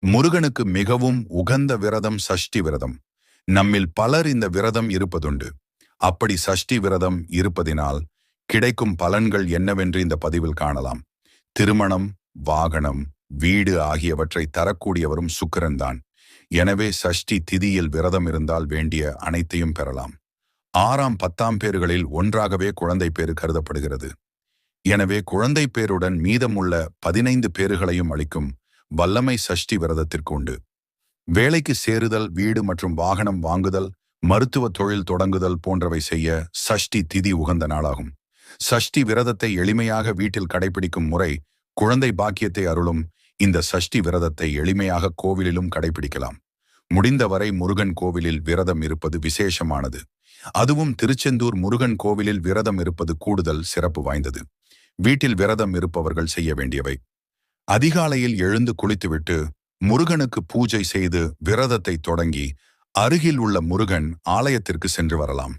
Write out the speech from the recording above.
முருகனுக்கு மிகவும் உகந்த விரதம் சஷ்டி விரதம். நம்மில் பலர் இந்த விரதம் இருப்பதுண்டு. அப்படி சஷ்டி விரதம் இருப்பதினால் கிடைக்கும் பலன்கள் என்னவென்று இந்த பதிவில் காணலாம். திருமணம், வாகனம், வீடு ஆகியவற்றை தரக்கூடியவரும் சுக்கிரன்தான். எனவே சஷ்டி திதியில் விரதம் இருந்தால் வேண்டிய அனைத்தையும் பெறலாம். 6ஆம் 10ஆம் பேறுகளில் ஒன்றாகவே குழந்தை பேறு கருதப்படுகிறது. எனவே குழந்தை பேருடன் மீதமுள்ள 15 பேறுகளையும் அளிக்கும் வல்லமை சஷ்டி விரதத்திற்கு உண்டு. வேலைக்கு சேருதல், வீடு மற்றும் வாகனம் வாங்குதல், மருத்துவ தொழில் தொடங்குதல் போன்றவை செய்ய சஷ்டி திதி உகந்த நாளாகும். சஷ்டி விரதத்தை எளிமையாக வீட்டில் கடைபிடிக்கும் முறை குழந்தை பாக்கியத்தை அருளும். இந்த சஷ்டி விரதத்தை எளிமையாக கோவிலிலும் கடைபிடிக்கலாம். முடிந்தவரை முருகன் கோவிலில் விரதம் இருப்பது விசேஷமானது. அதுவும் திருச்செந்தூர் முருகன் கோவிலில் விரதம் இருப்பது கூடுதல் சிறப்பு வாய்ந்தது. வீட்டில் விரதம் இருப்பவர்கள் செய்ய வேண்டியவை: அதிகாலையில் எழுந்து குளித்துவிட்டு முருகனுக்கு பூஜை செய்து விரதத்தை தொடங்கி அருகில் உள்ள முருகன் ஆலயத்திற்கு சென்று வரலாம்.